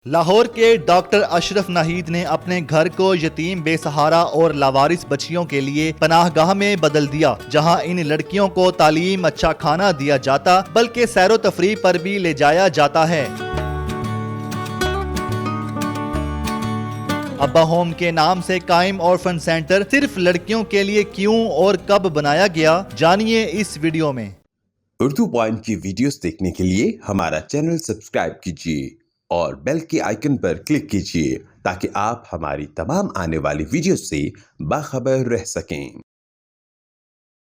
लाहौर के डॉक्टर अशरफ नाहीद ने अपने घर को यतीम, बेसहारा और लावारिस बच्चियों के लिए पनाहगाह में बदल दिया, जहां इन लड़कियों को तालीम, अच्छा खाना दिया जाता बल्कि सैरो तफरीह पर भी ले जाया जाता है। अब्बा होम के नाम से कायम ऑर्फन सेंटर सिर्फ लड़कियों के लिए क्यों और कब बनाया गया, जानिए इस वीडियो में। उर्दू पॉइंट की वीडियोस देखने के लिए हमारा चैनल सब्सक्राइब कीजिए और बेल के आइकन पर क्लिक कीजिए ताकि आप हमारी तमाम आने वाली वीडियो से बाखबर रह सकें।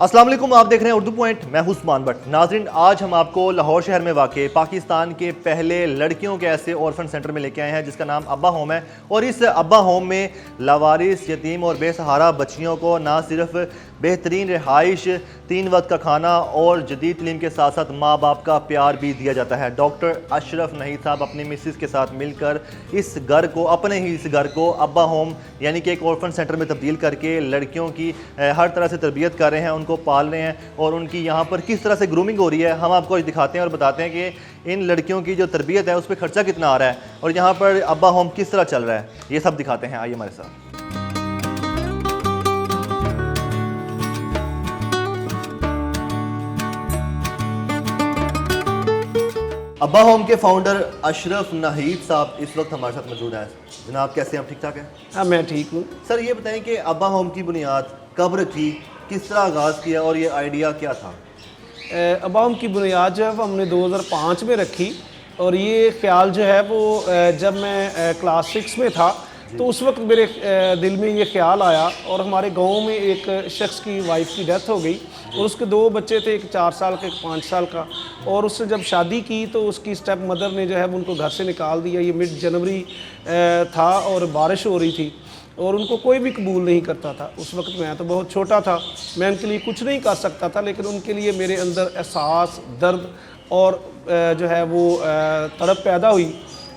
अस्सलाम वालेकुम, आप देख रहे हैं उर्दू पॉइंट, मैं हूं उस्मान भट्ट। नाज़रीन, आज हम आपको लाहौर शहर में वाक़ पाकिस्तान के पहले लड़कियों के ऐसे ऑर्फन सेंटर में लेके आए हैं जिसका नाम अब्बा होम है। और इस अब्बा होम में लावारिस, यतीम और बेसहारा बच्चियों को ना सिर्फ बेहतरीन रिहाइश, 3 वक्त का खाना और जदीद तलीम के साथ साथ माँ बाप का प्यार भी दिया जाता है। डॉक्टर अशरफ नाहीद साहब अपनी मिसिस के साथ मिलकर इस घर को, अपने ही इस घर को अब्बा होम यानी कि एक ऑर्फन सेंटर में तब्दील करके लड़कियों की हर तरह से तरबियत कर रहे हैं, उनको पाल रहे हैं और उनकी यहाँ पर किस तरह से ग्रूमिंग हो रही है हम आपको आज दिखाते हैं और बताते हैं कि इन लड़कियों की जो तरबियत है उस पर खर्चा कितना आ रहा है और यहाँ पर अब्बा होम किस तरह चल रहा है, ये सब दिखाते हैं। आइए हमारे साथ। अब्बा होम के फाउंडर अशरफ नाहीद साहब इस वक्त हमारे साथ मौजूद हैं। जनाब, कैसे हैं आप? ठीक ठाक हैं? हाँ, मैं ठीक हूँ। सर, ये बताएं कि अब्बा होम की बुनियाद कब रखी, किस तरह आगाज़ किया और ये आइडिया क्या था? अब्बा होम की बुनियाद जो है वो हमने 2005 में रखी और ये ख्याल जो है वो जब मैं क्लास 6 में था तो उस वक्त मेरे दिल में ये ख्याल आया। और हमारे गांव में एक शख्स की वाइफ की डेथ हो गई और उसके 2 बच्चे थे, एक 4 साल का, एक 5 साल का। और उसने जब शादी की तो उसकी स्टेप मदर ने जो है उनको घर से निकाल दिया। ये मिड जनवरी था और बारिश हो रही थी और उनको कोई भी कबूल नहीं करता था। उस वक्त मैं तो बहुत छोटा था, मैं उनके लिए कुछ नहीं कर सकता था, लेकिन उनके लिए मेरे अंदर एहसास, दर्द और जो है वो तड़प पैदा हुई।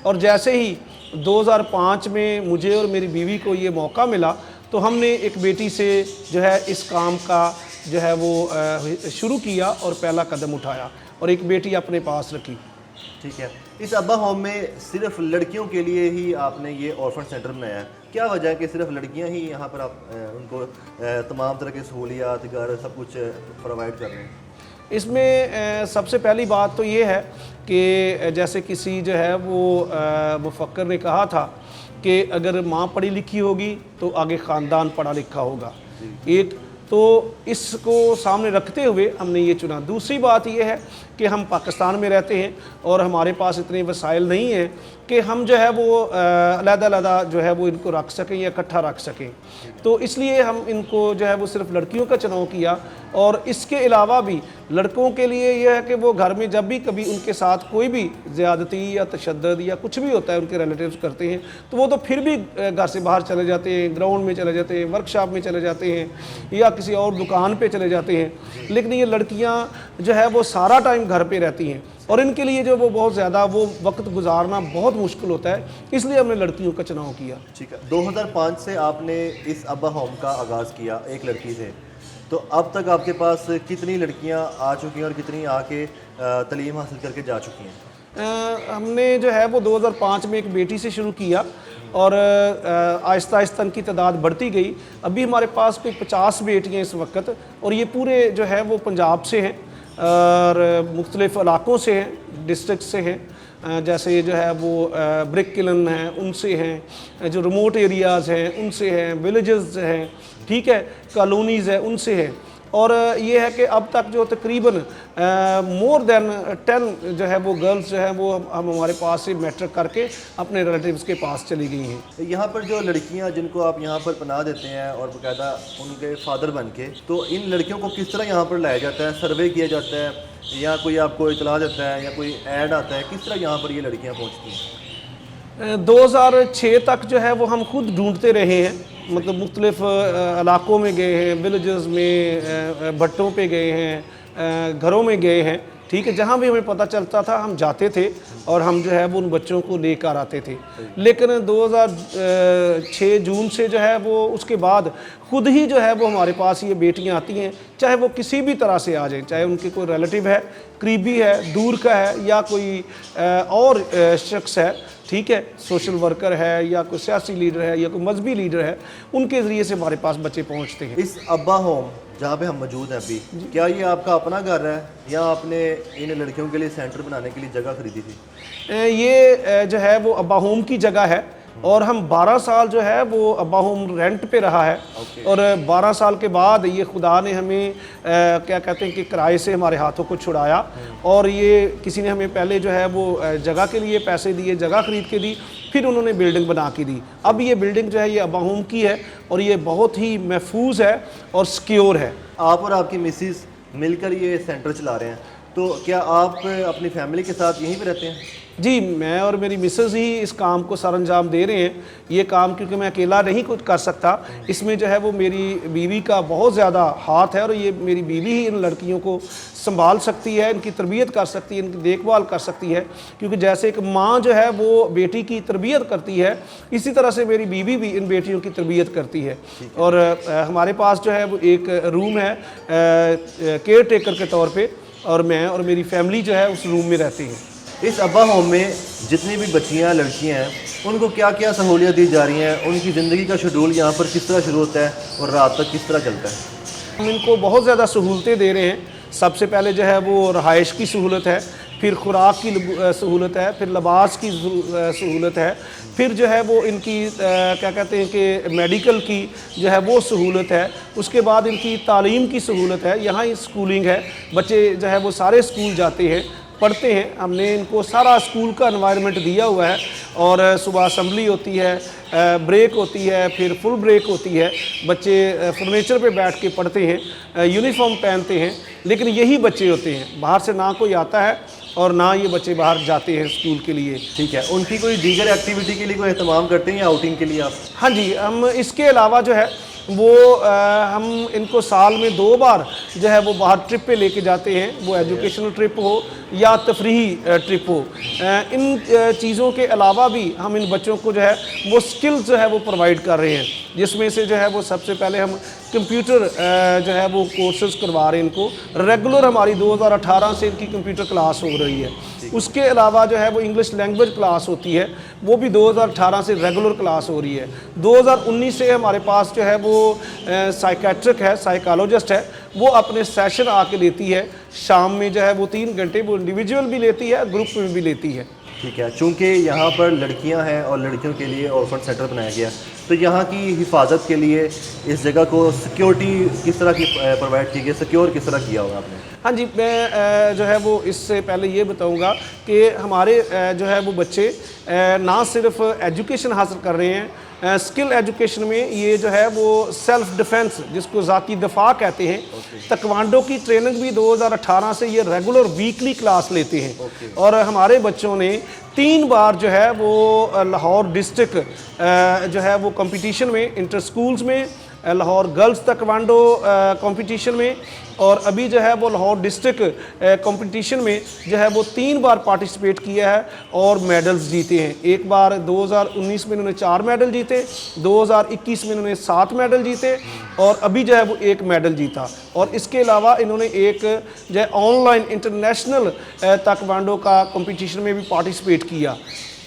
और जैसे ही 2005 में मुझे और मेरी बीवी को ये मौका मिला तो हमने एक बेटी से जो है इस काम का जो है वो शुरू किया और पहला कदम उठाया और एक बेटी अपने पास रखी। ठीक है, इस अब्बा होम में सिर्फ लड़कियों के लिए ही आपने ये ऑर्फन सेंटर बनाया है, क्या वजह है कि सिर्फ लड़कियां ही यहाँ पर आप उनको तमाम तरह की सहूलियात, घर, सब कुछ प्रोवाइड कर रहे हैं? इसमें सबसे पहली बात तो ये है कि जैसे किसी जो है वो मुफक्कर ने कहा था कि अगर माँ पढ़ी लिखी होगी तो आगे ख़ानदान पढ़ा लिखा होगा। एक तो इसको सामने रखते हुए हमने ये चुना। दूसरी बात ये है कि हम पाकिस्तान में रहते हैं और हमारे पास इतने वसाइल नहीं हैं कि हम जो है वो अलग-अलग जो है वो इनको रख सकें या इकट्ठा रख सकें। तो इसलिए हम इनको जो है वो सिर्फ लड़कियों का चुनाव किया। और इसके अलावा भी लड़कों के लिए यह है कि वो घर में जब भी कभी उनके साथ कोई भी ज़्यादती या तशद्दुद या कुछ भी होता है, उनके रिलेटिव्स करते हैं, तो वो तो फिर भी घर से बाहर चले जाते हैं, ग्राउंड में चले जाते हैं, वर्कशॉप में चले जाते हैं या किसी और दुकान पे चले जाते हैं। लेकिन ये लड़कियां जो है वो सारा टाइम घर पे रहती हैं और इनके लिए जो वो बहुत ज़्यादा वो वक्त गुजारना बहुत मुश्किल होता है, इसलिए हमने लड़कियों का चुनाव किया। ठीक है, 2005 से आपने इस अब्बा होम का आगाज़ किया एक लड़की से, तो अब तक आपके पास कितनी लड़कियां आ चुकी हैं और कितनी आके तालीम हासिल करके जा चुकी हैं? हमने जो है वो 2005 में एक बेटी से शुरू किया और आहिस्ता आहिस्ता इनकी तादाद बढ़ती गई। अभी हमारे पास कोई 50 बेटियाँ इस वक्त, और ये पूरे जो है वो पंजाब से हैं और मुख्तलिफ़ इलाक़ों से हैं, डिस्ट्रिक्ट से हैं। जैसे जो है वो ब्रिक किलन हैं, उनसे हैं, जो रिमोट एरियाज़ हैं उनसे हैं, विलेजेस हैं, ठीक है, कॉलोनीज़ है उनसे हैं। और ये है कि अब तक जो तकरीबन मोर देन 10 जो है वो गर्ल्स जो है वो हम हमारे पास से मैट्रिक करके अपने रिलेटिव्स के पास चली गई हैं। यहाँ पर जो लड़कियाँ जिनको आप यहाँ पर पनाह देते हैं और बाकायदा उनके फादर बन के, तो इन लड़कियों को किस तरह यहाँ पर लाया जाता है? सर्वे किया जाता है या कोई आपको इतला देता है या कोई ऐड आता है? किस तरह यहाँ पर ये लड़कियाँ पहुँचती हैं? 2006 तक जो है वो हम खुद ढूंढते रहे हैं, मतलब मुख्तलिफ इलाक़ों में गए हैं, विलेजेस में, भट्टों पे गए हैं, घरों में गए हैं, ठीक है, जहाँ भी हमें पता चलता था हम जाते थे और हम जो है वो उन बच्चों को लेकर आते थे। लेकिन 2006 जून से जो है वो उसके बाद खुद ही जो है वो हमारे पास ये बेटियां आती हैं, चाहे वो किसी भी तरह से आ जाए, चाहे उनके कोई रिलेटिव है, करीबी है, दूर का है या कोई और शख्स है, ठीक है, सोशल वर्कर है या कोई सियासी लीडर है या कोई मजहबी लीडर है, उनके ज़रिए से हमारे पास बच्चे पहुँचते हैं। इस अब्बा होम जहाँ पे हम मौजूद हैं अभी, क्या ये आपका अपना घर है या आपने इन लड़कियों के लिए सेंटर बनाने के लिए जगह खरीदी थी? ये जो है वो अब्बा होम की जगह है और हम 12 साल जो है वो अब्बा होम रेंट पे रहा है। और 12 साल के बाद ये खुदा ने हमें क्या कहते हैं कि किराए से हमारे हाथों को छुड़ाया और ये किसी ने हमें पहले जो है वो जगह के लिए पैसे दिए, जगह खरीद के दी, फिर उन्होंने बिल्डिंग बना के दी। अब ये बिल्डिंग जो है ये अब्बा होम की है और ये बहुत ही महफूज है और सिक्योर है। आप और आपकी मिसिस मिलकर ये सेंटर चला रहे हैं, तो क्या आप अपनी फैमिली के साथ यहीं पे रहते हैं? जी, मैं और मेरी मिसेज़ ही इस काम को सर अंजाम दे रहे हैं। ये काम क्योंकि मैं अकेला नहीं कुछ कर सकता, इसमें जो है वो मेरी बीवी का बहुत ज़्यादा हाथ है और ये मेरी बीवी ही इन लड़कियों को संभाल सकती है, इनकी तरबियत कर सकती है, इनकी देखभाल कर सकती है। क्योंकि जैसे एक माँ जो है वो बेटी की तरबियत करती है, इसी तरह से मेरी बीवी भी इन बेटियों की तरबियत करती है। और हमारे पास जो है वो एक रूम है केयर टेकर के तौर पर, और मैं और मेरी फैमिली जो है उस रूम में रहते हैं। इस अब्बा होम में जितनी भी बच्चियाँ लड़कियाँ हैं, उनको क्या क्या सहूलियत दी जा रही हैं? उनकी ज़िंदगी का शेड्यूल यहाँ पर किस तरह शुरू होता है और रात तक किस तरह चलता है? हम इनको बहुत ज़्यादा सहूलतें दे रहे हैं। सबसे पहले जो है वो रहाइश की सहूलत है, फिर खुराक की सहूलत है, फिर लिबास की सहूलत है, फिर जो है वो इनकी क्या कहते हैं कि मेडिकल की जो है वो सहूलत है, उसके बाद इनकी तालीम की सहूलत है। यहाँ ही स्कूलिंग है, बच्चे जो है वो सारे स्कूल जाते हैं, पढ़ते हैं। हमने इनको सारा स्कूल का एनवायरनमेंट दिया हुआ है और सुबह असम्बली होती है, ब्रेक होती है, फिर फुल ब्रेक होती है। बच्चे फर्नीचर पे बैठ के पढ़ते हैं, यूनिफॉर्म पहनते हैं, लेकिन यही बच्चे होते हैं, बाहर से ना कोई आता है और ना ये बच्चे बाहर जाते हैं स्कूल के लिए। ठीक है, उनकी कोई दीगर एक्टिविटी के लिए कोई एहतमाम करते हैं या आउटिंग के लिए आप? हाँ जी, हम इसके अलावा जो है वो हम इनको साल में 2 बार जो है वो बाहर ट्रिप पे लेके जाते हैं, वो एजुकेशनल ट्रिप हो या तफरीही ट्रिप हो। इन चीज़ों के अलावा भी हम इन बच्चों को जो है वो स्किल्स जो है वो प्रोवाइड कर रहे हैं, जिसमें से जो है वो सबसे पहले हम कंप्यूटर जो है वो कोर्सेज करवा रहे हैं इनको। रेगुलर हमारी 2018 से इनकी कंप्यूटर क्लास हो रही है। उसके अलावा जो है वो इंग्लिश लैंग्वेज क्लास होती है, वो भी 2018 से रेगुलर क्लास हो रही है। 2019 से हमारे पास जो है वो साइकेट्रिक है, साइकोलॉजिस्ट है, वो अपने सेशन आके लेती है। शाम में जो है वो 3 घंटे वो इंडिविजुअल भी लेती है, ग्रुप में भी लेती है। ठीक है, चूँकि यहाँ पर लड़कियाँ हैं और लड़कियों के लिए ऑर्फन सेंटर बनाया गया, तो यहाँ की हिफाजत के लिए इस जगह को सिक्योरिटी किस तरह की प्रोवाइड की गई, सिक्योर किस तरह किया होगा आपने? हाँ जी, मैं जो है वो इससे पहले ये बताऊंगा कि हमारे जो है वो बच्चे ना सिर्फ एजुकेशन हासिल कर रहे हैं, स्किल एजुकेशन में ये जो है वो सेल्फ डिफेंस, जिसको ज़ाती दफा कहते हैं, तकवांडो की ट्रेनिंग भी 2018 से ये रेगुलर वीकली क्लास लेते हैं। और हमारे बच्चों ने 3 बार जो है वो लाहौर डिस्ट्रिक्ट जो है वो कंपटीशन में, इंटर स्कूल्स में, लाहौर गर्ल्स तकवांडो कंपटीशन में, और अभी जो है वो लाहौर डिस्ट्रिक्ट कंपटीशन में जो है वो 3 बार पार्टिसिपेट किया है और मेडल्स जीते हैं। एक बार 2019 में इन्होंने 4 मेडल जीते, 2021 में इन्होंने 7 मेडल जीते और अभी जो है वो 1 मेडल जीता। और इसके अलावा इन्होंने एक जो है ऑनलाइन इंटरनेशनल तकवांडो का कंपटीशन में भी पार्टिसिपेट किया।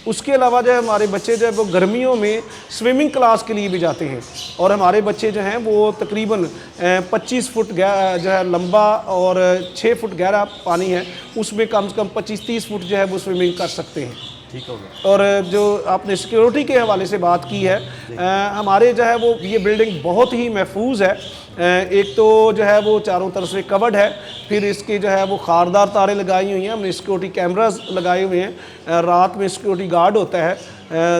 उसके अलावा जो है हमारे बच्चे जो है वो गर्मियों में स्विमिंग क्लास के लिए भी जाते हैं और हमारे बच्चे जो हैं वो तकरीबन 25 फुट जो है लंबा और 6 फुट गहरा पानी है, उसमें कम से कम 25-30 फुट जो है वो स्विमिंग कर सकते हैं। ठीक हो गया। और जो आपने सिक्योरिटी के हवाले से बात की है, हमारे जो है वो ये बिल्डिंग बहुत ही महफूज है। एक तो जो है वो चारों तरफ से कवर्ड है, फिर इसके जो है वो खारदार तारे लगाई हुई हैं, हमने सिक्योरिटी कैमरास लगाए हुए हैं, रात में सिक्योरिटी गार्ड होता है,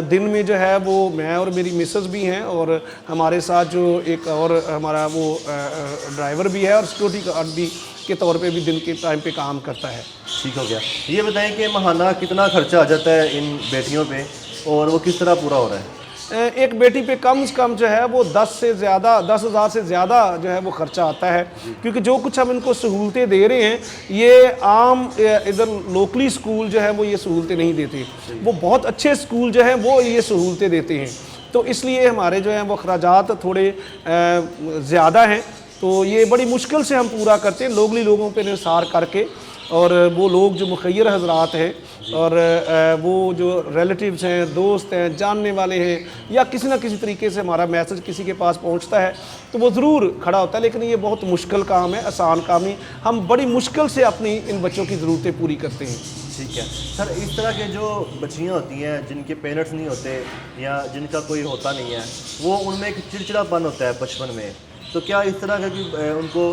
दिन में जो है वो मैं और मेरी मिसेस भी हैं और हमारे साथ जो एक और हमारा वो ड्राइवर भी है और सिक्योरिटी गार्ड भी के तौर पे भी दिन के टाइम पे काम करता है। ठीक हो गया। ये बताएं कि माहाना कितना खर्चा आ जाता है इन बेटियों पे और वो किस तरह पूरा हो रहा है? एक बेटी पे कम से कम जो है वो 10,000 से ज़्यादा जो है वो ख़र्चा आता है, क्योंकि जो कुछ हम इनको सहूलतें दे रहे हैं ये आम इधर लोकली स्कूल जो है वो ये सहूलतें नहीं देते, वो बहुत अच्छे स्कूल जो हैं वो ये सहूलतें देते हैं। तो इसलिए हमारे जो हैं वो अखराजात थोड़े ज़्यादा हैं, तो ये बड़ी मुश्किल से हम पूरा करते हैं, लोकली लोगों पे निसार करके। और वो लोग जो मुखैर हजरात हैं और वो जो रिलेटिव्स हैं, दोस्त हैं, जानने वाले हैं, या किसी ना किसी तरीके से हमारा मैसेज किसी के पास पहुंचता है तो वो ज़रूर खड़ा होता है। लेकिन ये बहुत मुश्किल काम है, आसान काम नहीं, हम बड़ी मुश्किल से अपनी इन बच्चों की ज़रूरतें पूरी करते हैं। ठीक है सर, इस तरह के जो बच्चियाँ होती हैं जिनके पेरेंट्स नहीं होते या जिनका कोई होता नहीं है, वो उनमें एक चिड़चिड़ापन होता है बचपन में, तो क्या इस तरह का कि उनको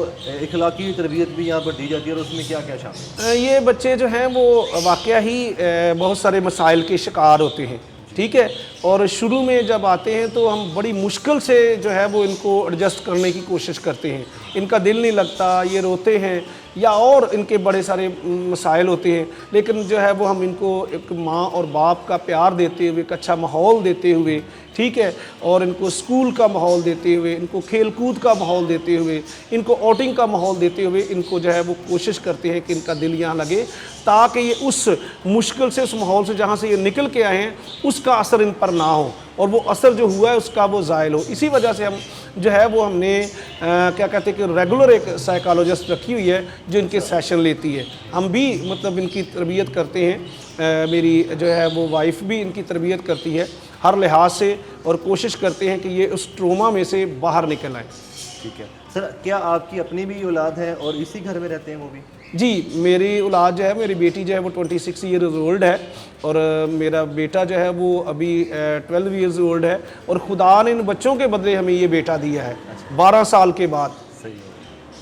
इखलाकी तरबियत भी यहाँ पर दी जाती है और उसमें क्या क्या शामिल है? ये बच्चे जो हैं वो वाकया ही बहुत सारे मसाइल के शिकार होते हैं, ठीक है। और शुरू में जब आते हैं तो हम बड़ी मुश्किल से जो है वो इनको एडजस्ट करने की कोशिश करते हैं। इनका दिल नहीं लगता, ये रोते हैं या और इनके बड़े सारे मसाइल होते हैं, लेकिन जो है वो हम इनको एक माँ और बाप का प्यार देते हुए, एक अच्छा माहौल देते हुए, ठीक है, और इनको स्कूल का माहौल देते हुए, इनको खेल कूद का माहौल देते हुए, इनको आउटिंग का माहौल देते हुए, इनको जो है वो कोशिश करते हैं कि इनका दिल यहाँ लगे, ताकि ये उस मुश्किल से, उस माहौल से जहाँ से ये निकल के आए हैं, उसका असर इन पर ना हो और वो असर जो हुआ है उसका वो ज़ायल हो। इसी वजह से हम जो है वो हमने क्या कहते हैं कि रेगुलर एक साइकोलॉजिस्ट रखी हुई है जो इनके सेशन लेती है। हम भी मतलब इनकी तरबियत करते हैं, मेरी जो है वो वाइफ भी इनकी तरबियत करती है हर लिहाज से, और कोशिश करते हैं कि ये उस ट्रोमा में से बाहर निकल आए। ठीक है सर, क्या आपकी अपनी भी औलाद है और इसी घर में रहते हैं वो भी? जी, मेरी औलाद जो है, मेरी बेटी जो है वो 26 ईयर्स ओल्ड है और मेरा बेटा जो है वो अभी 12 ईयर्स ओल्ड है, और खुदा ने इन बच्चों के बदले हमें ये बेटा दिया है 12 साल के बाद। सही है,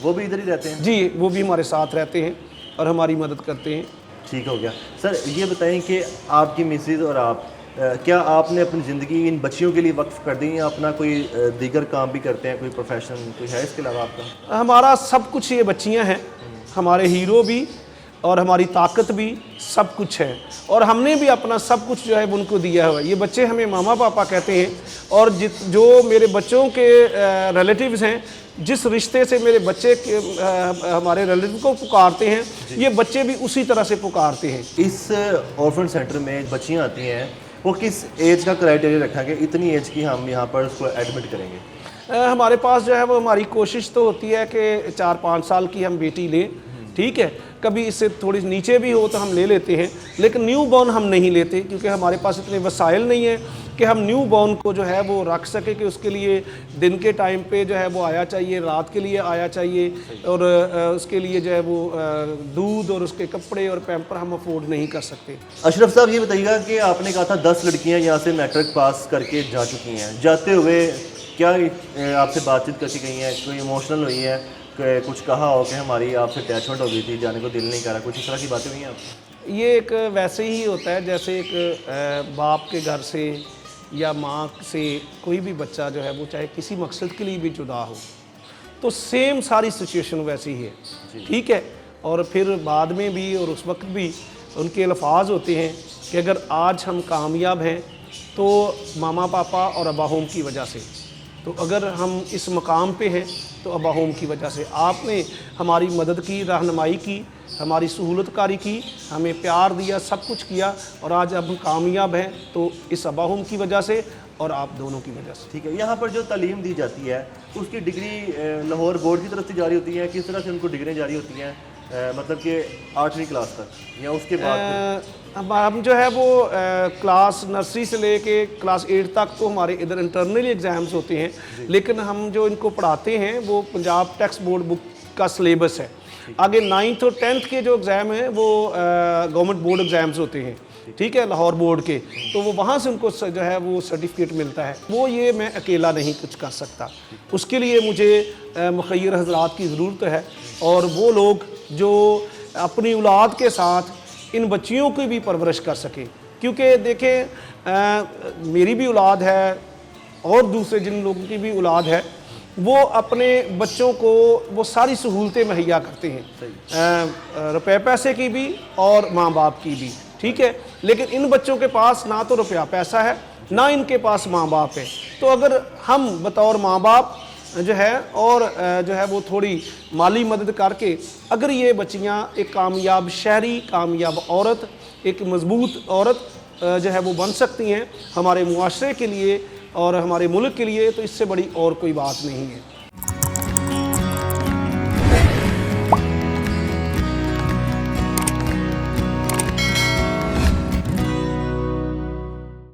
वो भी इधर ही रहते हैं? जी, वो भी हमारे साथ रहते हैं और हमारी मदद करते हैं। ठीक हो गया सर, ये बताएं कि आपकी मिसेज और आप क्या आपने अपनी ज़िंदगी इन बच्चियों के लिए वक्फ कर दी या अपना कोई दीगर काम भी करते हैं, कोई प्रोफेशन कोई है इसके अलावा आपका? हमारा सब कुछ ये बच्चियां हैं, हमारे हीरो भी और हमारी ताकत भी, सब कुछ है, और हमने भी अपना सब कुछ जो है उनको दिया हुआ है। ये बच्चे हमें मामा पापा कहते हैं, और जो मेरे बच्चों के रिलेटिव्स हैं, जिस रिश्ते से मेरे बच्चे के हमारे रिलेटिव को पुकारते हैं, ये बच्चे भी उसी तरह से पुकारते हैं। इस ऑर्फन सेंटर में बच्चियाँ आती हैं, वो किस एज का क्राइटेरिया रखा गया इतनी एज की हम यहाँ पर उसको एडमिट करेंगे? हमारे पास जो है वो हमारी कोशिश तो होती है कि 4-5 साल की हम बेटी लें, ठीक है, कभी इससे थोड़ी नीचे भी हो तो हम ले लेते हैं, लेकिन न्यू बॉर्न हम नहीं लेते क्योंकि हमारे पास इतने वसाइल नहीं है कि हम न्यू बॉर्न को जो है वो रख सके, कि उसके लिए दिन के टाइम पे जो है वो आया चाहिए, रात के लिए आया चाहिए, और उसके लिए जो है वो दूध और उसके कपड़े और पैम्पर हम अफोर्ड नहीं कर सकते। अशरफ साहब, ये बताइएगा कि आपने कहा था 10 लड़कियाँ यहाँ से मैट्रिक पास करके जा चुकी हैं, जाते हुए क्या आपसे बातचीत करके गई हैं, कोई इमोशनल हुई है, कुछ कहा हो कि हमारी आपसे अटैचमेंट हो गई थी, जाने को दिल नहीं कर रहा, कुछ इस तरह की बातें हुई हैं आपसे? ये एक वैसे ही होता है जैसे एक बाप के घर से या माँ से कोई भी बच्चा जो है वो चाहे किसी मकसद के लिए भी जुदा हो, तो सेम सारी सिचुएशन वैसी ही है, ठीक है। और फिर बाद में भी और उस वक्त भी उनके अल्फाज होते हैं कि अगर आज हम कामयाब हैं तो मामा पापा और अबा होम की वजह से, तो अगर हम इस मकाम पे हैं तो अबा होम की वजह से। आपने हमारी मदद की, रहनुमाई की, हमारी सहूलतकारी की, हमें प्यार दिया, सब कुछ किया, और आज अब हम कामयाब हैं तो इस अबा होम की वजह से और आप दोनों की वजह से। ठीक है, यहाँ पर जो तालीम दी जाती है उसकी डिग्री लाहौर बोर्ड की तरफ से जारी होती है, किस तरह से उनको डिग्री जारी होती हैं, मतलब कि 8वीं क्लास तक या उसके बाद? हम जो है वो क्लास नर्सरी से लेके क्लास 8 तक तो हमारे इधर इंटरनल एग्ज़ाम्स होते हैं, लेकिन हम जो इनको पढ़ाते हैं वो पंजाब टेक्स्ट बोर्ड बुक का सिलेबस है। आगे 9th और 10th के जो एग्ज़ाम हैं वो गवर्नमेंट बोर्ड एग्ज़ाम्स होते हैं, ठीक है, लाहौर बोर्ड के, तो वो वहाँ से उनको जो है वो सर्टिफिकेट मिलता है। वो ये मैं अकेला नहीं कुछ कर सकता, उसके लिए मुझे मुखैर हजरात की ज़रूरत है, और वो लोग जो अपनी औलाद के साथ इन बच्चियों की भी परवरिश कर सके। क्योंकि देखें मेरी भी औलाद है और दूसरे जिन लोगों की भी औलाद है, वो अपने बच्चों को वो सारी सहूलतें मुहैया करते हैं, रुपए पैसे की भी और माँ बाप की भी, ठीक है, लेकिन इन बच्चों के पास ना तो रुपया पैसा है ना इनके पास माँ बाप है। तो अगर हम बतौर माँ बाप जो है और जो है वो थोड़ी माली मदद करके अगर ये बच्चियाँ एक कामयाब शहरी, कामयाब औरत, एक मजबूत औरत जो है वो बन सकती हैं हमारे मुआशरे के लिए और हमारे मुल्क के लिए, तो इससे बड़ी और कोई बात नहीं है।